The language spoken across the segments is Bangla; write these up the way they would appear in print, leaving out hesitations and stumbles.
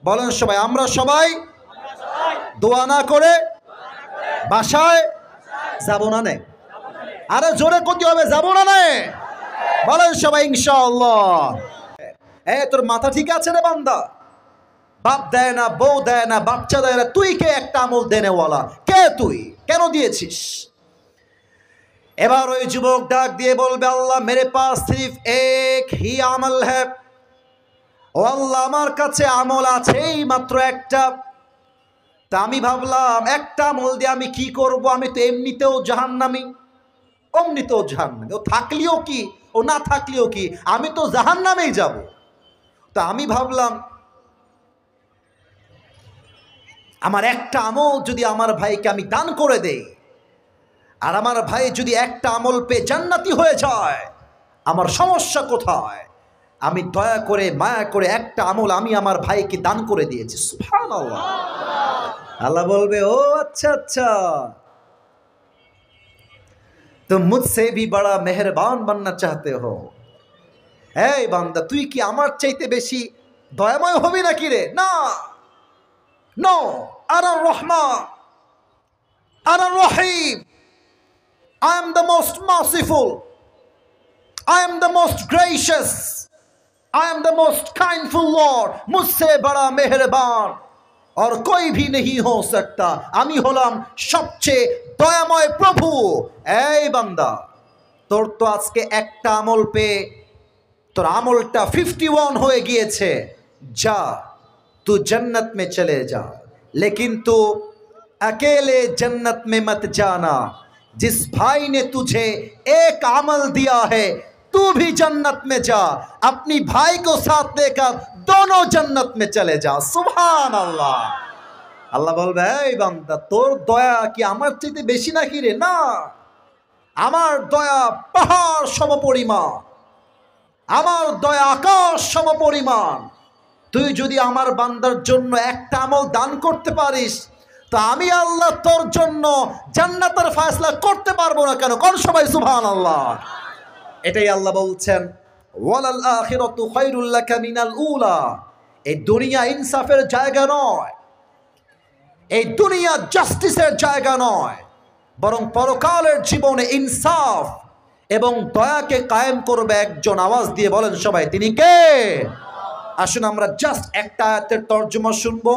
বলেন সবাই, আমরা সবাই দোয়া না করে বাসায় যাব না নে। আরে জোরে করতে হবে, যাব না নে। বলেন সবাই ইনশাআল্লাহ। তোর মাথা ঠিক আছে রে বান্দা? বাপ দেয় না, বউ দেয় না, বাচ্চা দেয় না, তুই কে একটা আমল দেনেওয়ালা? কে তুই? কেন দিয়েছিস? এবার ওই যুবক ডাক দিয়ে বলবে, আল্লাহ মেরে পাস সির্ফ এক হি আমল হ্যায়। ও আল্লাহ, আমার কাছে আমল আছেই মাত্র একটা। তা আমি ভাবলাম একটা আমল দিয়ে আমি কি করব? আমি তো এমনিতেও জাহান্নামী, অমনিতেও জাহান্নামী। ও থাকলেও কি, ও না থাকলেও কি, আমি তো জাহান্নামেই যাব। তা আমি ভাবলাম আমার একটা আমল যদি আমার ভাইকে আমি দান করে দেই, আর আমার ভাই যদি একটা আমল পেয়ে জান্নাতি হয়ে যায়, আমার সমস্যা কোথায়? আমি দয়া করে মায়া করে একটা আমল আমি আমার ভাইকে দান করে দিয়েছি। সুবহানাল্লাহ। আল্লাহ বলবে, ও আচ্ছা আচ্ছা, तुम मुझसे भी बड़ा मेहरबान बनना चाहते हो। এই বান্দা, তুই কি আমার চাইতে বেশি দয়াময় হবি নাকি রে? না, নো, আনা রহমান, আনা রহিম। I am the most merciful, I am the most gracious, I am the most kindful Lord, मुझसे बड़ा मेहरबान और कोई भी नहीं हो सकता। আমি হলাম সবচেয়ে দয়াময় প্রভু। এই বান্দা, তোর তো আজকে একটা আমল পেয়ে তোর আমলটা 51 হয়ে গিয়েছে। যা, तू जन्नत में चले जा, लेकिन तू अकेले जन्नत में मत जाना। जिस भाई ने तुझे एक अमल दिया है, तू भी जन्नत में जा, अपनी भाई को साथ लेकर दोनों जन्नत में चले जा। सुभान अल्लाह। আল্লাহ বলবে, এই বান্দা, তোর দয়া কি আমার চাইতে বেশি নাকি রে? না, আমার দয়া পাহাড় সমপরিমাণ, আমার দয়া আকাশ সমপরিমাণ। তুই যদি আমার বান্দার জন্য একটা আমল দান করতে পারিস, তা আমি আল্লাহ তোর জন্য জান্নাতের ফয়সালা করতে পারবো না কেন? কোন সবাই সুবহানাল্লাহ। এটাই আল্লাহ বলছেন, ওয়ালাল আখিরাতু খায়রুল লাকা মিনাল উলা। এই দুনিয়া ইনসাফের জায়গা নয়, এই দুনিয়া জাস্টিসের জায়গা নয়, বরং পরকালের জীবনে ইনসাফ এবং দয়াকে কায়েম করবে একজন। আওয়াজ দিয়ে বলেন সবাই, তিনি কে? আসুন আমরা জাস্ট একটা আয়াতের তর্জমা শুনবো,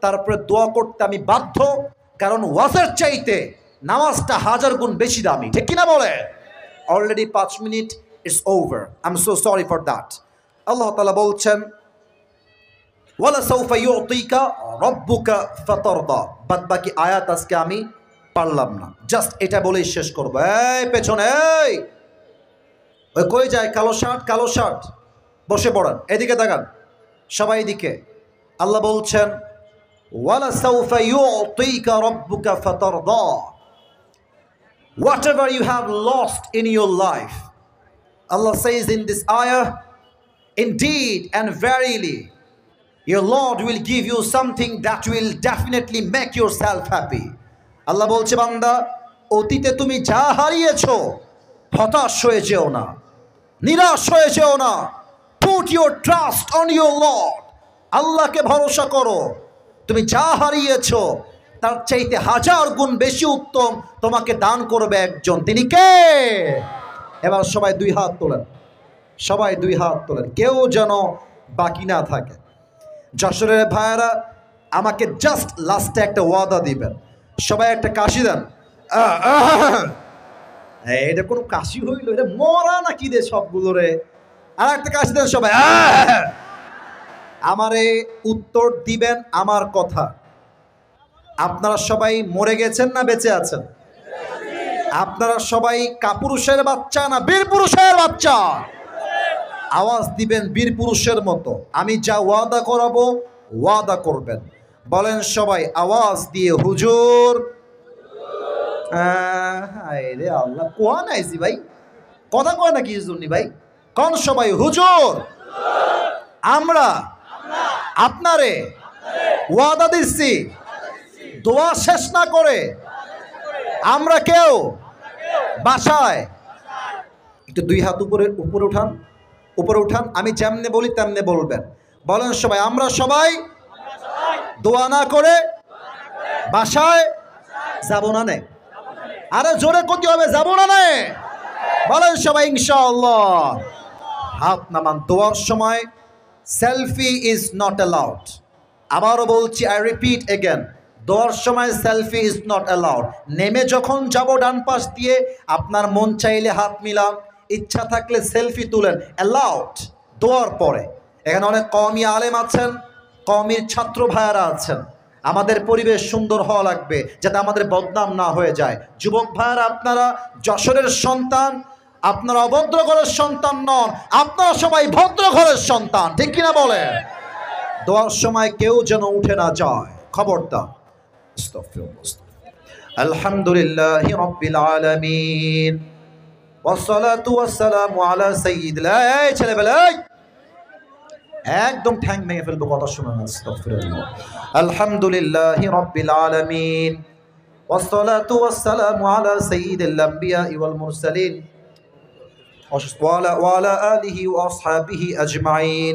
তারপরে দোয়া করতে আমি বাধ্য, কারণ ওয়াজের চাইতে নামাজটা হাজার গুণ বেশি দামি, ঠিক কিনা বলে? Already 5 minute it's over, I am so sorry for that. আল্লাহ তাআলা বলছেন, ওয়ালা সাউফা ইউতিকা রাব্বুকা ফাতারদা। বাদ বাকি আয়াত আজকে আমি পারলাম না, জাস্ট এটা বলেই শেষ করবো। এই পেছনে, এই ওই কই যায়? কালো শার্ট, কালো শার্ট, বসে পড়েন, এদিকে তাকান সবাই, এদিকে। আল্লাহ বলছেন, ওয়ালা সাউফা ইউতিকা রাব্বুকা ফাতারদা। Whatever you have lost in your life, Allah says in this ayah, indeed and verily your Lord will give you something that will definitely make yourself happy. আল্লাহ বলছে, বান্দা, অতীতে তুমি যা হারিয়েছো, হতাশ হয়ে যেও না, নিরাশ হয়ে যেও না। Put your trust on your Lord. আল্লাহকে ভরসা করো। তুমি যা হারিয়েছো তার চাইতে হাজার গুণ বেশি উত্তম তোমাকে দান করবে একজন। তিনি কে? এবার সবাই দুই হাত তোলেন, সবাই দুই হাত তোলেন, কেউ যেন বাকি না থাকে। যশোরের ভাইয়েরা, আমাকে জাস্ট লাস্টে একটা ওয়াদা দিবেন। সবাই একটা কাশি দেন। এটা কোনো কাশি হইল? এটা মরা নাকি রে সবগুলো রে? আর একটা কাশি দেন সবাই। আমারে উত্তর দিবেন আমার কথা। আপনারা সবাই মরে গেছেন না বেঁচে আছেন? আপনারা সবাই কাপুরুষের বাচ্চা না বীর পুরুষের বাচ্চা? আওয়াজ দিবেন বীর পুরুষের মতো। আমি যা ওয়াদা করাবো ওয়াদা করবেন। বলেন সবাই আওয়াজ দিয়ে, হুজুর। রে আল্লাহ, কোয়া নাইছি ভাই, কথা কয় না কি জন্য ভাই? কোন সবাই হুজুর। আমরা আপনারে ওয়াদা দিচ্ছি, দোয়া শেষ না করে আমরা কেউ বাসায়। একটু দুই হাত উপরে উপরে উঠান, উপরে উঠান। আমি যেমনে বলি তেমনে বলবেন। বলেন সবাই, আমরা সবাই দোয়া না করে বাসায় যাব না নে। আরে জোরে করতে হবে, যাব না নে, বলেন সবাই ইনশাআল্লাহ। হাত নামান। দোয়ার সময় সেলফি ইজ নট অ্যালাউড। আবারও বলছি, আই রিপিট এগেন, দোয়ার সময় সেলফি ইজ নট অ্যালাউড। নেমে যখন যাব ডান পাশ দিয়ে, আপনার মন চাইলে হাত মিলান, ইচ্ছা থাকলে সেলফি তুলেন, অ্যালাউড। দোয়ার পরে এখানে অনেক কওমি আলেম আছেন, কওমির ছাত্র ভাইয়ারা আছেন। আমাদের পরিবেশ সুন্দর হওয়া লাগবে যাতে আমাদের বদনাম না হয়ে যায়। যুবক ভাইয়ারা, আপনারা যশোরের সন্তান, আপনারা অভদ্র ঘরের সন্তান নন, আপনারা সবাই ভদ্র ঘরের সন্তান, ঠিক কিনা বলে? দোয়ার সময় কেউ যেন উঠে না যায়, খবরদার। আলহামদুলিল্লাহি রাব্বিল আলামিন ওয়াসসালাতু ওয়াসসালামু আলা সাইয়্যিদিল, এই ছেলেবেলা একদম ঠ্যাং ভেঙে ফেলবো কথা শুনে না। আস্তাগফিরুল্লাহ। আলহামদুলিল্লাহি রাব্বিল আলামিন ওয়াসসালাতু ওয়াসসালামু আলা সাইয়্যিদিল আম্বিয়া ওয়াল মুরসালিন ওয়া আলা আলিহি ওয়া আসহাবিহি আজমাইন।